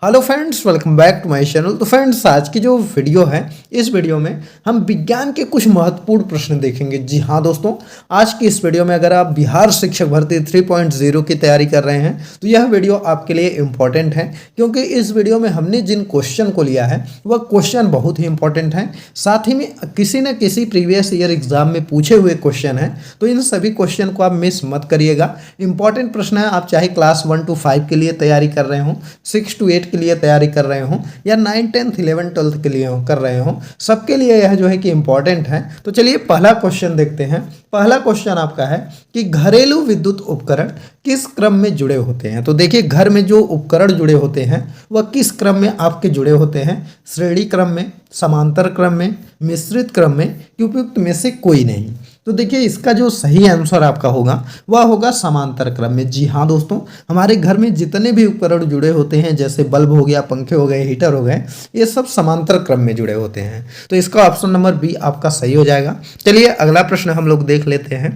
Hello friends, welcome back to my channel. तो friends, आज की जो वीडियो है, इस वीडियो में हम विज्ञान के कुछ महत्वपूर्ण प्रश्न देखेंगे। जी हाँ दोस्तों, आज की इस वीडियो में अगर आप बिहार शिक्षक भर्ती 3.0 की तैयारी कर रहे हैं तो यह वीडियो आपके लिए इम्पॉर्टेंट है, क्योंकि इस वीडियो में हमने जिन क्वेश्चन को लिया है वह क्वेश्चन बहुत ही इंपॉर्टेंट है। साथ ही में किसी न किसी प्रीवियस ईयर एग्जाम में पूछे हुए क्वेश्चन हैं, तो इन सभी क्वेश्चन को आप मिस मत करिएगा। इंपॉर्टेंट प्रश्न है, आप चाहे क्लास 1 to 5 के लिए तैयारी कर रहे हो, 6 to 8 के लिए तैयारी कर रहे हो, या 9, 10, 11, 12 के लिए कर रहे हो, सबके लिए यह जो है कि इम्पॉर्टेंट है। तो चलिए पहला क्वेश्चन देखते हैं। पहला क्वेश्चन आपका है कि घरेलू विद्युत उपकरण किस क्रम में जुड़े होते हैं। तो देखिए, घर में जो उपकरण जुड़े होते हैं वह किस क्रम में आपके जुड़े होते हैं? श्रेणी क्रम में, समांतर क्रम में, मिश्रित क्रम में, कि उपयुक्त में से कोई नहीं। तो देखिए, इसका जो सही आंसर आपका होगा वह होगा समांतर क्रम में। जी हाँ दोस्तों, हमारे घर में जितने भी उपकरण जुड़े होते हैं, जैसे बल्ब हो गया, पंखे हो गए, हीटर हो गए, ये सब समांतर क्रम में जुड़े होते हैं। तो इसका ऑप्शन नंबर बी आपका सही हो जाएगा। चलिए अगला प्रश्न हम लोग देख लेते हैं।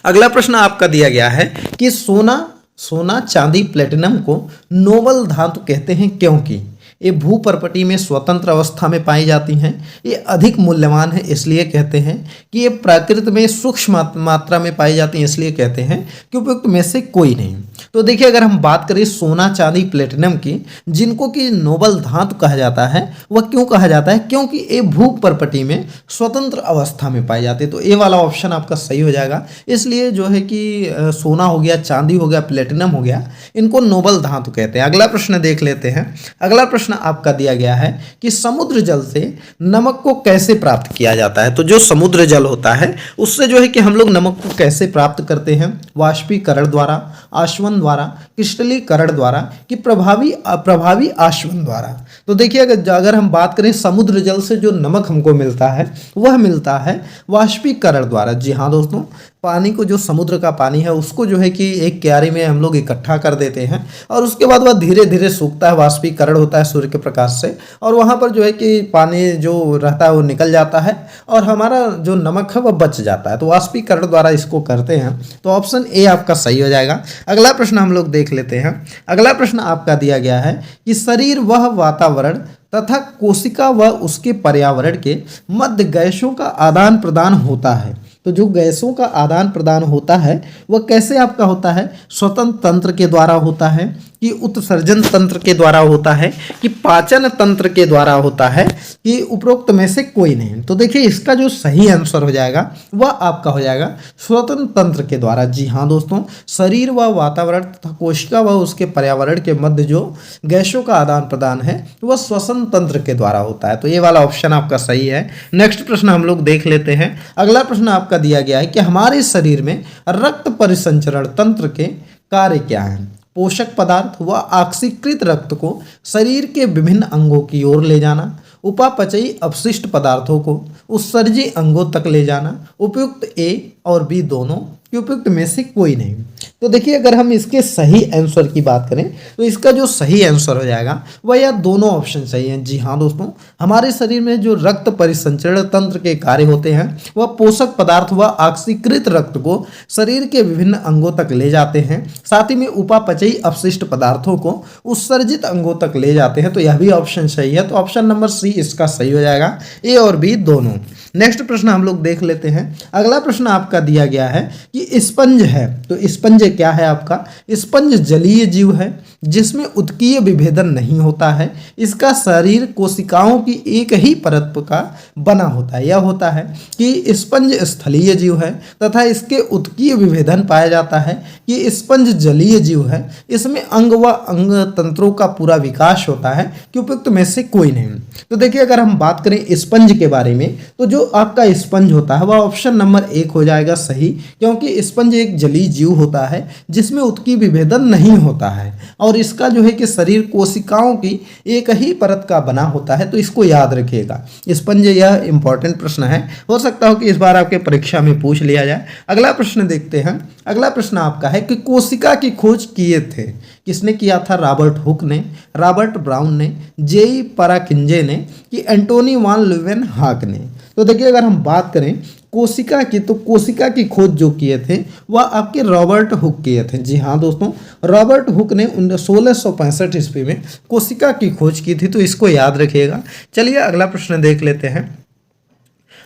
अगला प्रश्न आपका दिया गया है कि सोना चांदी प्लेटिनम को नोबल धातु कहते हैं क्योंकि ये भूपर्पटी में स्वतंत्र अवस्था में पाई जाती हैं, ये अधिक मूल्यवान है इसलिए कहते हैं, कि ये प्रकृति में सूक्ष्म मात्रा में पाई जाती हैं इसलिए कहते हैं, कि उपयुक्त में से कोई नहीं। तो देखिए, अगर हम बात करें सोना चांदी प्लेटिनम की, जिनको कि नोबल धातु कहा जाता है, वह क्यों कहा जाता है? क्योंकि ये भूपर्पटी में स्वतंत्र अवस्था में पाई जाती है। तो ये वाला ऑप्शन आपका सही हो जाएगा। इसलिए जो है कि सोना हो गया, चांदी हो गया, प्लेटिनम हो गया, इनको नोबल धातु कहते हैं। अगला प्रश्न देख लेते हैं। अगला प्रश्न आपका दिया गया है कि समुद्र जल से नमक को कैसे प्राप्त किया जाता है। तो जो समुद्र जल होता है उससे जो है कि हम लोग नमक को कैसे प्राप्त करते हैं? वाष्पीकरण द्वारा, आश्वन द्वारा, क्रिस्टलीकरण द्वारा, कि प्रभावी आश्वन द्वारा। तो देखिए, अगर हम बात करें समुद्र जल से जो नमक हमको मिलता है वह मिलता है वाष्पीकरण द्वारा। जी हाँ दोस्तों, पानी को, जो समुद्र का पानी है उसको जो है कि एक क्यारी में हम लोग इकट्ठा कर देते हैं और उसके बाद वह धीरे धीरे सूखता है, वाष्पीकरण होता है सूर्य के प्रकाश से, और वहाँ पर जो है कि पानी जो रहता है वो निकल जाता है और हमारा जो नमक है वह बच जाता है। तो वाष्पीकरण द्वारा इसको करते हैं। तो ऑप्शन ए आपका सही हो जाएगा। अगला प्रश्न हम लोग देख लेते हैं। अगला प्रश्न आपका दिया गया है कि शरीर वह वातावरण तथा कोशिका व उसके पर्यावरण के मध्य गैसों का आदान प्रदान होता है। तो जो गैसों का आदान प्रदान होता है वह कैसे आपका होता है? स्वतंत्र तंत्र के द्वारा होता है, कि उत्सर्जन तंत्र के द्वारा होता है, कि पाचन तंत्र के द्वारा होता है, कि उपरोक्त में से कोई नहीं। तो देखिए, इसका जो सही आंसर हो जाएगा वह आपका हो जाएगा स्वतंत्र तंत्र के द्वारा। जी हाँ दोस्तों, शरीर व वातावरण तथा कोशिका व उसके पर्यावरण के मध्य जो गैसों का आदान प्रदान है वह श्वसन तंत्र के द्वारा होता है। तो ये वाला ऑप्शन आपका सही है। नेक्स्ट प्रश्न हम लोग देख लेते हैं। अगला प्रश्न आपका दिया गया है कि हमारे शरीर में रक्त परिसंचरण तंत्र के कार्य क्या हैं? पोषक पदार्थ व ऑक्सीकृत रक्त को शरीर के विभिन्न अंगों की ओर ले जाना, उपापचयी अपशिष्ट पदार्थों को उत्सर्जी अंगों तक ले जाना, उपयुक्त ए और बी दोनों, कि उपयुक्त में से कोई नहीं। तो देखिए, अगर हम इसके सही आंसर की बात करें तो इसका जो सही आंसर हो जाएगा वह यह दोनों ऑप्शन सही हैं। जी हाँ दोस्तों, हमारे शरीर में जो रक्त परिसंचरण तंत्र के कार्य होते हैं वह पोषक पदार्थ व ऑक्सीकृत रक्त को शरीर के विभिन्न अंगों तक ले जाते हैं, साथ ही में उपापचयी अपशिष्ट पदार्थों को उत्सर्जित अंगों तक ले जाते हैं। तो यह भी ऑप्शन सही है। तो ऑप्शन नंबर सी इसका सही हो जाएगा, ए और बी दोनों। नेक्स्ट प्रश्न हम लोग देख लेते हैं। अगला प्रश्न आपका दिया गया है कि स्पंज है। तो स्पंज क्या है आपका? स्पंज जलीय जीव है जिसमें उत्कीय विभेदन नहीं होता है। इसका शरीर कोशिकाओं की एक ही परत का बना होता है। यह होता है कि स्पंज स्थलीय जीव है तथा इसके उत्कीय विभेदन पाया जाता है कि स्पंज जलीय जीव है। इसमें अंग व अंग तंत्रों का पूरा विकास होता है, कि उपयुक्त में से कोई नहीं। तो देखिए, अगर हम बात करें स्पंज के बारे में तो जो आपका स्पंज होता है वह ऑप्शन नंबर 1 हो जाएगा सही, क्योंकि स्पंज एक जलीय जीव होता है जिसमें उत्कीय विभेदन नहीं होता है और इसका जो है कि शरीर कोशिकाओं की एक ही परत का बना होता है। तो इसको याद रखिएगा। स्पंज, यह इंपॉर्टेंट प्रश्न है, हो सकता हो कि इस बार आपके परीक्षा में पूछ लिया जाए। अगला प्रश्न देखते हैं। अगला प्रश्न आपका है कि कोशिका की खोज किए थे, किसने किया था? रॉबर्ट हुक ने, रॉबर्ट ब्राउन ने, जेई पराकिंजे ने, कि एंटोनी वान ल्यूवेनहॉक ने। तो देखिए, अगर हम बात करें कोशिका की, तो कोशिका की खोज जो किए थे वह आपके रॉबर्ट हुक किए थे। जी हाँ दोस्तों, रॉबर्ट हुक ने 1665 ईस्वी में कोशिका की खोज की थी, तो इसको याद रखिएगा। चलिए अगला प्रश्न देख लेते हैं।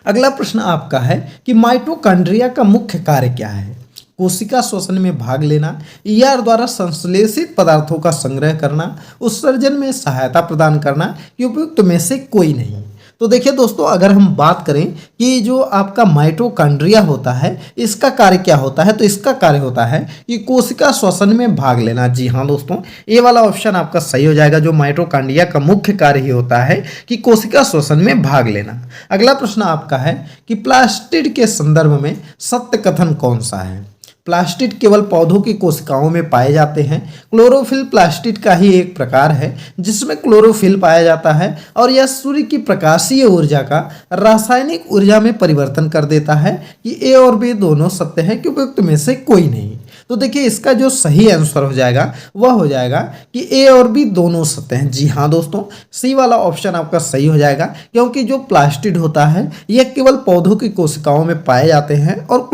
अगला प्रश्न आपका है कि माइटोकॉन्ड्रिया का मुख्य कार्य क्या है? कोशिका श्वसन में भाग लेना, ईआर द्वारा संश्लेषित पदार्थों का संग्रह करना, उत्सर्जन में सहायता प्रदान करना, कि उपयुक्त में से कोई नहीं। तो देखिए दोस्तों, अगर हम बात करें कि जो आपका माइटोकॉन्ड्रिया होता है इसका कार्य क्या होता है, तो इसका कार्य होता है कि कोशिका श्वसन में भाग लेना। जी हाँ दोस्तों, ये वाला ऑप्शन आपका सही हो जाएगा। जो माइटोकॉन्ड्रिया का मुख्य कार्य ही होता है कि कोशिका श्वसन में भाग लेना। अगला प्रश्न आपका है कि प्लास्टिड के संदर्भ में सत्य कथन कौन सा है? प्लास्टिड केवल पौधों की कोशिकाओं में पाए जाते हैं। क्लोरोफिल प्लास्टिड का ही एक प्रकार है जिसमें क्लोरोफिल पाया जाता है और यह सूर्य की प्रकाशीय ऊर्जा का रासायनिक ऊर्जा में परिवर्तन कर देता है कि ए और बी दोनों सत्य है कि उपयुक्त में से कोई नहीं। तो देखिए इसका जो सही आंसर हो जाएगा वह हो जाएगा कि ए और बी दोनों सत्य हैं। जी हाँ दोस्तों, सी वाला ऑप्शन आपका सही हो जाएगा, क्योंकि जो प्लास्टिड होता है यह केवल पौधों की कोशिकाओं में पाए जाते हैं और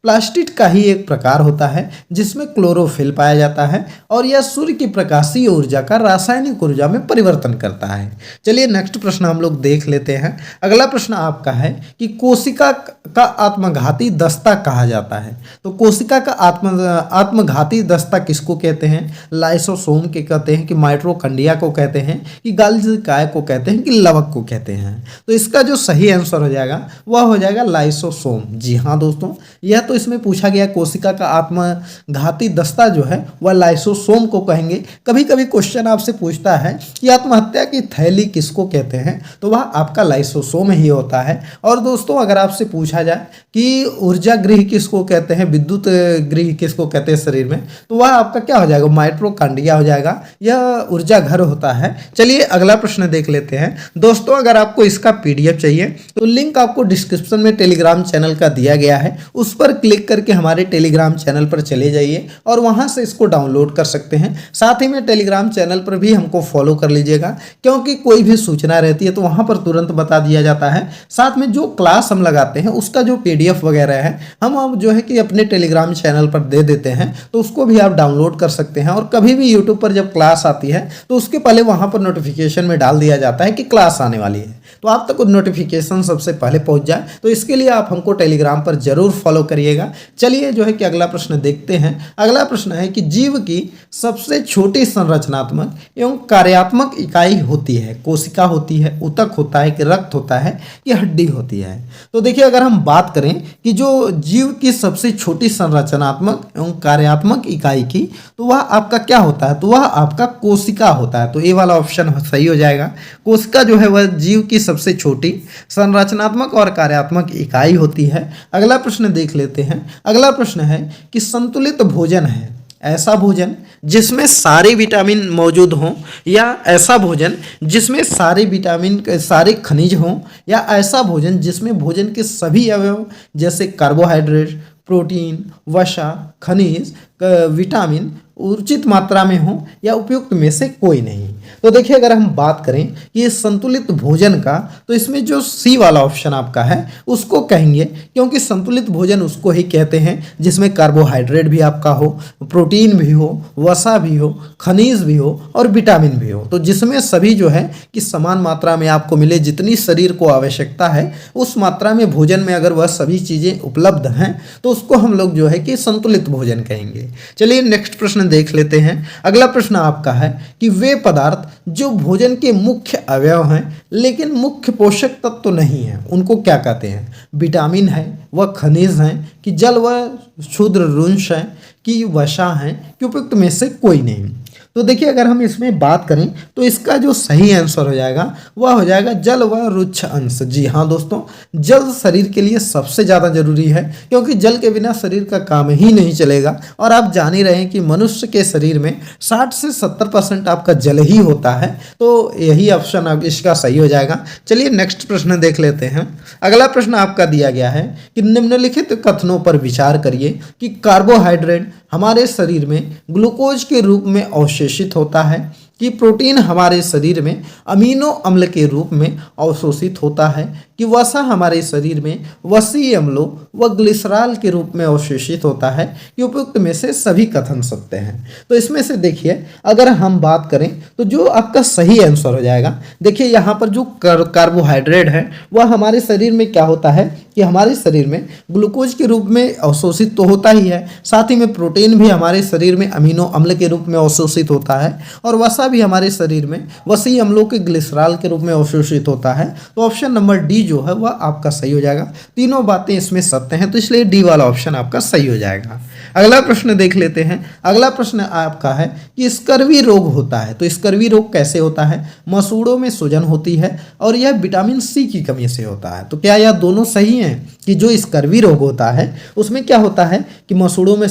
प्लास्टिड का ही एक प्रकार होता है जिसमें क्लोरोफिल पाया जाता है और यह सूर्य की प्रकाशीय ऊर्जा का रासायनिक ऊर्जा में परिवर्तन करता है। चलिए नेक्स्ट प्रश्न हम लोग देख लेते हैं। अगला प्रश्न आपका है कि कोशिका का आत्मघाती दस्ता कहा जाता है। तो कोशिका का आत्मघाती दस्ता किसको कहते हैं? लाइसोसोम के कहते हैं, कि माइटोकॉन्ड्रिया को कहते हैं, कि गाल्गी काय को कहते हैं, कि लवक को कहते हैं। तो इसका जो सही आंसर हो जाएगा वह हो जाएगा लाइसोसोम। जी हाँ दोस्तों, यह तो इसमें पूछा गया कोशिका का आत्मघाती दस्ता जो है वह लाइसोसोम को कहेंगे। कभी कभी क्वेश्चन आपसे पूछता है कि आत्महत्या की थैली किसको कहते हैं, तो वह आपका लाइसोसोम ही होता है। और दोस्तों अगर आपसे पूछा जाए कि ऊर्जा गृह किसको कहते हैं, विद्युत गृह किसको कहते हैं शरीर में, तो वह आपका क्या हो जाएगा? माइटोकॉन्ड्रिया हो जाएगा। यह ऊर्जा घर होता है। चलिए अगला प्रश्न देख लेते हैं। दोस्तों अगर आपको इसका पीडीएफ चाहिए तो लिंक आपको डिस्क्रिप्शन में टेलीग्राम चैनल का दिया गया है, उस पर क्लिक करके हमारे टेलीग्राम चैनल पर चले जाइए और वहां से इसको डाउनलोड कर सकते हैं। साथ ही में टेलीग्राम चैनल पर भी हमको फॉलो कर लीजिएगा, क्योंकि कोई भी सूचना रहती है तो वहां पर तुरंत बता दिया जाता है। साथ में जो क्लास हम लगाते हैं उसका जो पीडीएफ वगैरह है हम जो है कि अपने टेलीग्राम चैनल पर दे देते हैं, तो उसको भी आप डाउनलोड कर सकते हैं। और कभी भी यूट्यूब पर जब क्लास आती है तो उसके पहले वहां पर नोटिफिकेशन में डाल दिया जाता है कि क्लास आने वाली है, तो आप तक नोटिफिकेशन सबसे पहले पहुंच जाए। तो इसके लिए आप हमको टेलीग्राम पर जरूर फॉलो करिएगा। चलिए जो है कि अगला प्रश्न देखते हैं। अगला प्रश्न है कि जीव की सबसे छोटी संरचनात्मक एवं कार्यात्मक इकाई होती है, कोशिका होती है, ऊतक होता है, कि रक्त होता है, कि हड्डी होती है? तो देखिए अगर हम बात करें कि जो जीव की सबसे छोटी संरचनात्मक एवं कार्यात्मक इकाई की, तो वह आपका क्या होता है? तो वह आपका कोशिका होता है। तो ये वाला ऑप्शन सही हो जाएगा। कोशिका जो है वह जीव की सबसे छोटी संरचनात्मक और कार्यात्मक इकाई होती है। अगला प्रश्न देख लेते हैं। अगला प्रश्न है कि संतुलित भोजन है ऐसा भोजन जिसमें सारे विटामिन मौजूद हों, या ऐसा भोजन जिसमें सारे विटामिन सारे खनिज हों, या ऐसा भोजन जिसमें भोजन के सभी अवयव जैसे कार्बोहाइड्रेट, प्रोटीन, वसा, खनिज, विटामिन उचित मात्रा में हो, या उपयुक्त में से कोई नहीं? तो देखिए अगर हम बात करें कि ये संतुलित भोजन का, तो इसमें जो सी वाला ऑप्शन आपका है उसको कहेंगे, क्योंकि संतुलित भोजन उसको ही कहते हैं जिसमें कार्बोहाइड्रेट भी आपका हो, प्रोटीन भी हो, वसा भी हो, खनिज भी हो और विटामिन भी हो। तो जिसमें सभी जो है कि समान मात्रा में आपको मिले, जितनी शरीर को आवश्यकता है उस मात्रा में भोजन में अगर वह सभी चीज़ें उपलब्ध हैं तो उसको हम लोग जो है कि संतुलित भोजन कहेंगे। चलिए नेक्स्ट प्रश्न देख लेते हैं। अगला प्रश्न आपका है कि वे पदार्थ जो भोजन के मुख्य अवयव हैं लेकिन मुख्य पोषक तत्व तो नहीं है, उनको क्या कहते हैं? विटामिन है, वह खनिज हैं, कि जल व क्षुद्रंश है, कि वसा है, कि उपयुक्त में से कोई नहीं? तो देखिए अगर हम इसमें बात करें तो इसका जो सही आंसर हो जाएगा वह हो जाएगा जल व रुक्ष अंश। जी हाँ दोस्तों, जल शरीर के लिए सबसे ज़्यादा जरूरी है, क्योंकि जल के बिना शरीर का काम ही नहीं चलेगा। और आप जान ही रहे हैं कि मनुष्य के शरीर में 60 से 70% आपका जल ही होता है। तो यही ऑप्शन अब इसका सही हो जाएगा। चलिए नेक्स्ट प्रश्न देख लेते हैं। अगला प्रश्न आपका दिया गया है कि निम्नलिखित कथनों पर विचार करिए कि कार्बोहाइड्रेट हमारे शरीर में ग्लूकोज के रूप में अवशोषित होता है, कि प्रोटीन हमारे शरीर में अमीनो अम्ल के रूप में अवशोषित होता है, कि वसा हमारे शरीर में वसीय अम्लों व ग्लिसरॉल के रूप में अवशोषित होता है कि उपयुक्त में से सभी कथन सत्य हैं। तो इसमें से देखिए अगर हम बात करें तो जो आपका सही आंसर हो जाएगा, देखिए यहाँ पर जो कार्बोहाइड्रेट है वह हमारे शरीर में क्या होता है कि हमारे शरीर में ग्लूकोज के रूप में अवशोषित तो होता ही है, साथ ही में प्रोटीन भी हमारे शरीर में अमीनो अम्ल के रूप में अवशोषित होता है और वसा भी हमारे शरीर में वसीय अम्लों के ग्लिसरॉल के रूप में अवशोषित होता है। तो ऑप्शन नंबर डी जो है वह आपका सही हो जाएगा। तीनों बातें इसमें सत्य हैं, तो इसलिए डी वाला ऑप्शन आपका सही हो जाएगा। अगला प्रश्न देख लेते हैं। अगला प्रश्न आपका है कि स्कर्वी रोग होता है, तो स्कर्वी रोग कैसे होता है? मसूड़ों में सूजन होती है और यह विटामिन सी की कमी से होता है। तो क्या यह दोनों सही हैं कि जो स्कर्वी रोग होता है उसमें क्या होता है कि मसूड़ों में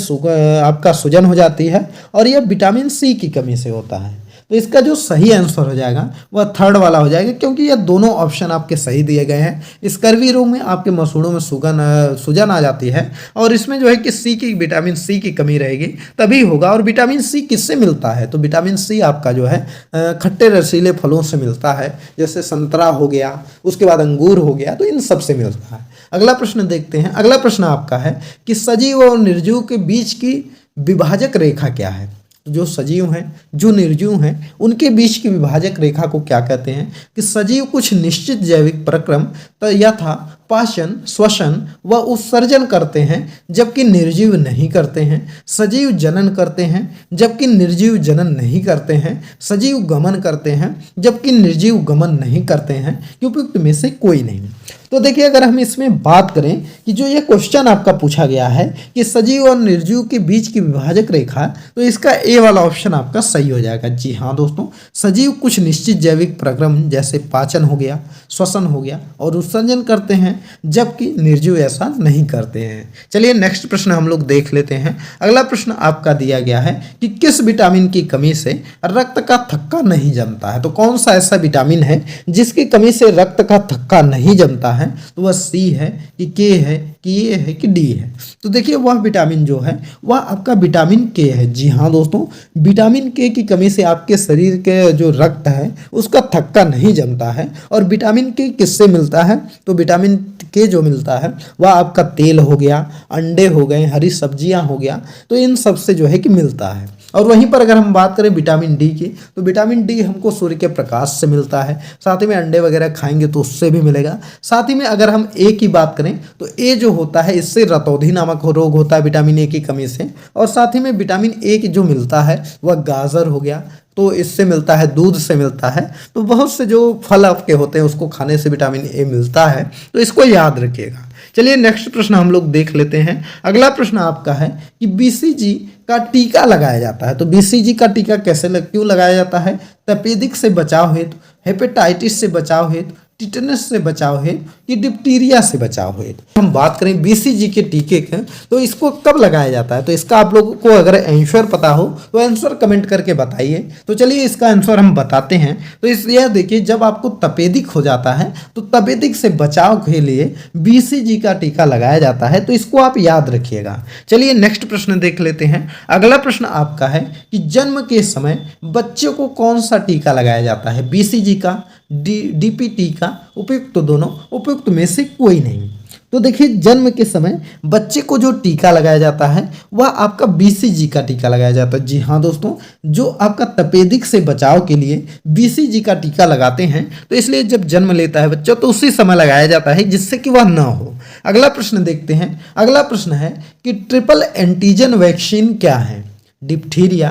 आपका सूजन हो जाती है और यह विटामिन सी की कमी से होता है? तो इसका जो सही आंसर हो जाएगा वह थर्ड वाला हो जाएगा, क्योंकि यह दोनों ऑप्शन आपके सही दिए गए हैं। स्कर्वी रोग में आपके मसूड़ों में सूजन आ जाती है और इसमें जो है कि विटामिन सी की कमी रहेगी तभी होगा। और विटामिन सी किससे मिलता है? तो विटामिन सी आपका जो है खट्टे रसीले फलों से मिलता है, जैसे संतरा हो गया, उसके बाद अंगूर हो गया, तो इन सब से मिलता है। अगला प्रश्न देखते हैं। अगला प्रश्न आपका है कि सजीव और निर्जीव के बीच की विभाजक रेखा क्या है? जो सजीव हैं जो निर्जीव हैं उनके बीच की विभाजक रेखा को क्या कहते हैं? कि सजीव कुछ निश्चित जैविक प्रक्रम यथा पाचन, श्वसन व उत्सर्जन करते हैं जबकि निर्जीव नहीं करते हैं। सजीव जनन करते हैं जबकि निर्जीव जनन नहीं करते हैं। सजीव गमन करते हैं जबकि निर्जीव गमन नहीं करते हैं। उपयुक्त में से कोई नहीं। तो देखिए अगर हम इसमें बात करें कि जो ये क्वेश्चन आपका पूछा गया है कि सजीव और निर्जीव के बीच की विभाजक रेखा, तो इसका ए वाला ऑप्शन आपका सही हो जाएगा। जी हाँ दोस्तों, सजीव कुछ निश्चित जैविक प्रक्रम जैसे पाचन हो गया, श्वसन हो गया और उत्सर्जन करते हैं जबकि निर्जीव ऐसा नहीं करते हैं। चलिए नेक्स्ट प्रश्न हम लोग देख लेते हैं। अगला प्रश्न आपका दिया गया है कि किस विटामिन की कमी से रक्त का थक्का नहीं जमता है? तो कौन सा ऐसा विटामिन है जिसकी कमी से रक्त का थक्का नहीं जमता है? तो वह सी है कि के है कि ए है कि डी है? तो देखिए वह विटामिन जो है वह आपका विटामिन के है। जी हाँ दोस्तों, विटामिन के की कमी से आपके शरीर के जो रक्त है उसका थक्का नहीं जमता है। और विटामिन के किससे मिलता है? तो विटामिन के जो मिलता है वह आपका तेल हो गया, अंडे हो गए, हरी सब्जियां हो गया, तो इन सब से जो है कि मिलता है। और वहीं पर अगर हम बात करें विटामिन डी की, तो विटामिन डी हमको सूर्य के प्रकाश से मिलता है, साथ ही में अंडे वगैरह खाएंगे तो उससे भी मिलेगा। साथ ही में अगर हम ए की बात करें तो ए जो होता है इससे रतौंधी नामक रोग होता है विटामिन ए की कमी से। और साथ ही में विटामिन ए की जो मिलता है वह गाजर हो गया, तो इससे मिलता है, दूध से मिलता है। तो बहुत से जो फल आपके होते हैं उसको खाने से विटामिन ए मिलता है, तो इसको याद रखिएगा। चलिए नेक्स्ट प्रश्न हम लोग देख लेते हैं। अगला प्रश्न आपका है कि बीसीजी का टीका लगाया जाता है। तो बीसीजी का टीका क्यों लगाया जाता है? तपेदिक से बचाव हेतु, हेपेटाइटिस से बचाव हेतु, टिटनस से बचाव है कि डिप्टीरिया से बचाव है? हम बात करें बीसीजी के टीके के, तो इसको कब लगाया जाता है? तो इसका आप लोगों को अगर आंसर पता हो तो आंसर कमेंट करके बताइए। तो चलिए इसका आंसर हम बताते हैं। तो इस यह देखिए, जब आपको तपेदिक हो जाता है तो तपेदिक से बचाव के लिए बीसीजी का टीका लगाया जाता है, तो इसको आप याद रखिएगा। चलिए नेक्स्ट प्रश्न देख लेते हैं। अगला प्रश्न आपका है कि जन्म के समय बच्चे को कौन सा टीका लगाया जाता है? बीसीजी का, डीपीटी का, उपयुक्त तो दोनों, उपयुक्त में से कोई नहीं। तो देखिए जन्म के समय बच्चे को जो टीका लगाया जाता है वह आपका बीसीजी का टीका लगाया जाता है। जी हाँ दोस्तों, जो आपका तपेदिक से बचाव के लिए बीसीजी का टीका लगाते हैं, तो इसलिए जब जन्म लेता है बच्चा तो उसी समय लगाया जाता है जिससे कि वह ना हो। अगला प्रश्न देखते हैं। अगला प्रश्न है कि ट्रिपल एंटीजन वैक्सीन क्या है? डिप्थीरिया,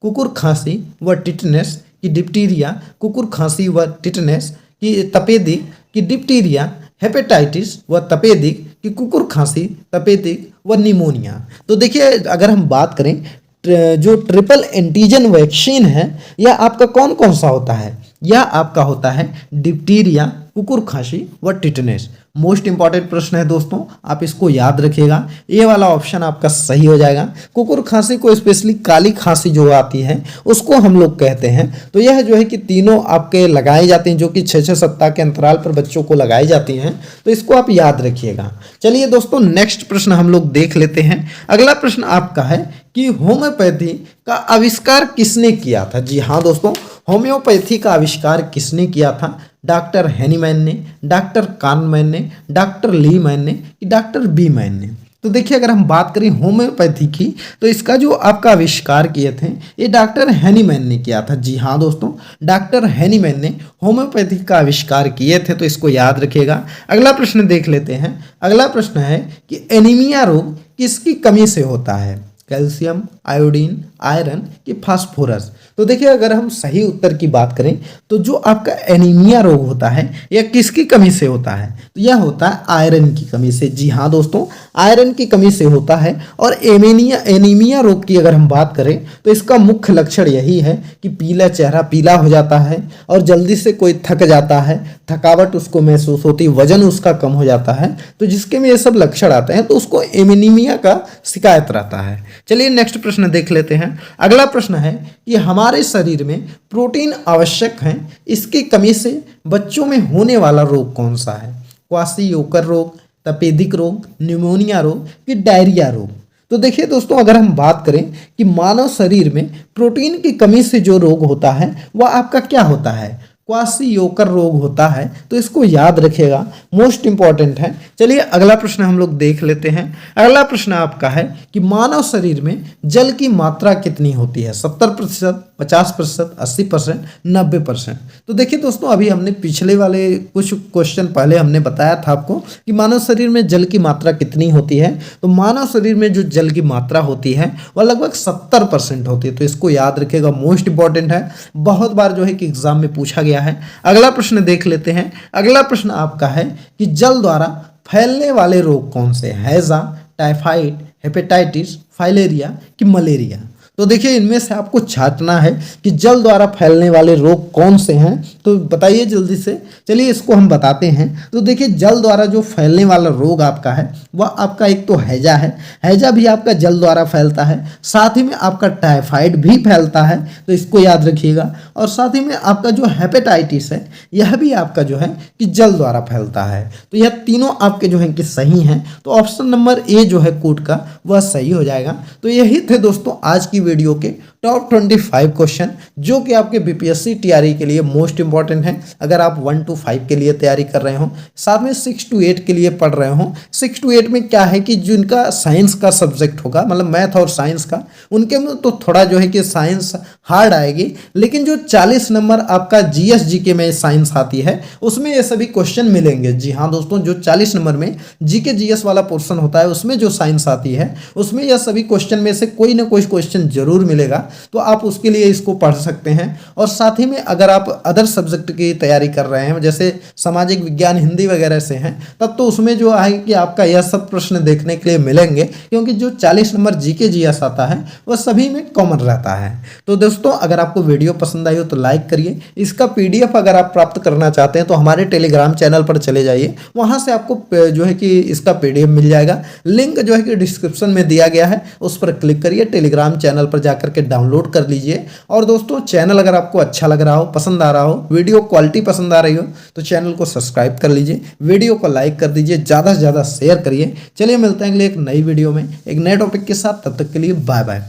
कुकुर खांसी व टिटनेस की डिप्टीरिया, कुकुर खांसी व टिटनेस की तपेदिक की डिप्टीरिया, हेपेटाइटिस व तपेदिक की कुकुर खांसी, तपेदिक व निमोनिया। तो देखिए अगर हम बात करें जो ट्रिपल एंटीजन वैक्सीन है यह आपका कौन कौन सा होता है? यह आपका होता है डिप्टीरिया, कुकुर खांसी व टिटनेस। मोस्ट इंपॉर्टेंट प्रश्न है दोस्तों, आप इसको याद रखिएगा। ये वाला ऑप्शन आपका सही हो जाएगा। कुकुर खांसी को स्पेशली काली खांसी जो आती है उसको हम लोग कहते हैं। तो यह जो है कि तीनों आपके लगाए जाते हैं, जो कि 6-6 सप्ताह के अंतराल पर बच्चों को लगाई जाती हैं, तो इसको आप याद रखिएगा। चलिए दोस्तों नेक्स्ट प्रश्न हम लोग देख लेते हैं। अगला प्रश्न आपका है कि होम्योपैथी का आविष्कार किसने किया था? जी हाँ दोस्तों, होम्योपैथी का आविष्कार किसने किया था? डॉक्टर हैनीमैन ने, डॉक्टर कानमैन ने, डॉक्टर लीमैन ने कि डॉक्टर बीमैन ने। तो देखिए अगर हम बात करें होम्योपैथी की तो इसका जो आपका आविष्कार किए थे ये डॉक्टर हैनीमैन ने किया था। जी हाँ दोस्तों, डॉक्टर हैनीमैन ने होम्योपैथी का आविष्कार किए थे, तो इसको याद रखिएगा। अगला प्रश्न देख लेते हैं। अगला प्रश्न है कि एनीमिया रोग किसकी कमी से होता है? कैल्शियम, आयोडीन, आयरन कि फास्फोरस? तो देखिए अगर हम सही उत्तर की बात करें तो जो आपका एनीमिया रोग होता है यह किसकी कमी से होता है? तो यह होता है आयरन की कमी से। जी हाँ दोस्तों, आयरन की कमी से होता है। और एनीमिया रोग की अगर हम बात करें तो इसका मुख्य लक्षण यही है कि पीला चेहरा पीला हो जाता है और जल्दी से कोई थक जाता है, थकावट उसको महसूस होती है, वजन उसका कम हो जाता है। तो जिसके में ये सब लक्षण आते हैं तो उसको एनीमिया का शिकायत रहता है। चलिए नेक्स्ट प्रश्न देख लेते हैं। अगला प्रश्न है कि हमारे शरीर में प्रोटीन आवश्यक है, इसकी कमी से बच्चों में होने वाला रोग कौन सा है? क्वाशीयोकर रोग, तपेदिक रोग, न्यूमोनिया रोग कि डायरिया रोग? तो देखिए दोस्तों अगर हम बात करें कि मानव शरीर में प्रोटीन की कमी से जो रोग होता है वह आपका क्या होता है? क्वाशीयोकर रोग होता है। तो इसको याद रखिएगा, मोस्ट इंपॉर्टेंट है। चलिए अगला प्रश्न हम लोग देख लेते हैं। अगला प्रश्न आपका है कि मानव शरीर में जल की मात्रा कितनी होती है? 70%, 50%, 80%, 90%? तो देखिए दोस्तों अभी हमने पिछले वाले कुछ क्वेश्चन पहले हमने बताया था आपको कि मानव शरीर में जल की मात्रा कितनी होती है। तो मानव शरीर में जो जल की मात्रा होती है वह लगभग 70% होती है। तो इसको याद रखिएगा, मोस्ट इंपॉर्टेंट है, बहुत बार जो है कि एग्जाम में पूछा गया है। अगला प्रश्न देख लेते हैं। अगला प्रश्न आपका है कि जल द्वारा फैलने वाले रोग कौन से? हैजा, टाइफाइड, हेपेटाइटिस, फाइलेरिया कि मलेरिया? तो देखिए इनमें से आपको छांटना है कि जल द्वारा फैलने वाले रोग कौन से हैं, तो बताइए जल्दी से। चलिए इसको हम बताते हैं। तो देखिए जल द्वारा जो फैलने वाला रोग आपका है वह आपका एक तो हैजा है, हैजा भी आपका जल द्वारा फैलता है। साथ ही में आपका टाइफाइड भी फैलता है, तो इसको याद रखिएगा। और साथ ही में आपका जो हेपेटाइटिस है यह भी आपका जो है कि जल द्वारा फैलता है। तो यह तीनों आपके जो है कि सही हैं। तो ऑप्शन नंबर ए जो है कोड का वह सही हो जाएगा। तो यही थे दोस्तों आज की वीडियो के टॉप 25 क्वेश्चन जो कि आपके बीपीएससी टीआरई के लिए मोस्ट इंपॉर्टेंट हैं। अगर आप 1 to 5 के लिए तैयारी कर रहे हो, साथ में 6 to 8 के लिए पढ़ रहे हो। 6 to 8 में क्या है कि जिनका साइंस का सब्जेक्ट होगा, मतलब मैथ और साइंस का, उनके में तो थोड़ा जो है कि साइंस हार्ड आएगी, लेकिन जो 40 नंबर आपका जीएस जीके में साइंस आती है उसमें ये सभी क्वेश्चन मिलेंगे। जी हाँ दोस्तों, जो 40 नंबर में जीके जीएस वाला पोर्शन होता है उसमें जो साइंस आती है उसमें यह सभी क्वेश्चन में से कोई ना कोई क्वेश्चन जरूर मिलेगा। तो आप उसके लिए इसको पढ़ सकते हैं। और साथ ही में अगर आप अदर सब्जेक्ट की तैयारी कर रहे हैं जैसे सामाजिक विज्ञान, हिंदी वगैरह से हैं, तब तो उसमें जो है कि आपका यह सब प्रश्न देखने के लिए मिलेंगे, क्योंकि जो 40 नंबर जीके जीएस आता है वह सभी में कॉमन रहता है। तो दोस्तों अगर आपको वीडियो पसंद आई हो तो लाइक करिए। इसका पीडीएफ अगर आप प्राप्त करना चाहते हैं तो हमारे टेलीग्राम चैनल पर चले जाइए, वहां से आपको जो है कि इसका पीडीएफ मिल जाएगा। लिंक जो है कि डिस्क्रिप्शन में दिया गया है, उस पर क्लिक करिए, टेलीग्राम चैनल पर जाकर के डाउनलोड कर लीजिए। और दोस्तों चैनल अगर आपको अच्छा लग रहा हो, पसंद आ रहा हो, वीडियो क्वालिटी पसंद आ रही हो तो चैनल को सब्सक्राइब कर लीजिए, वीडियो को लाइक कर दीजिए, ज़्यादा से ज़्यादा शेयर करिए। चलिए मिलते हैं अगले एक नई वीडियो में एक नए टॉपिक के साथ, तब तक के लिए बाय बाय।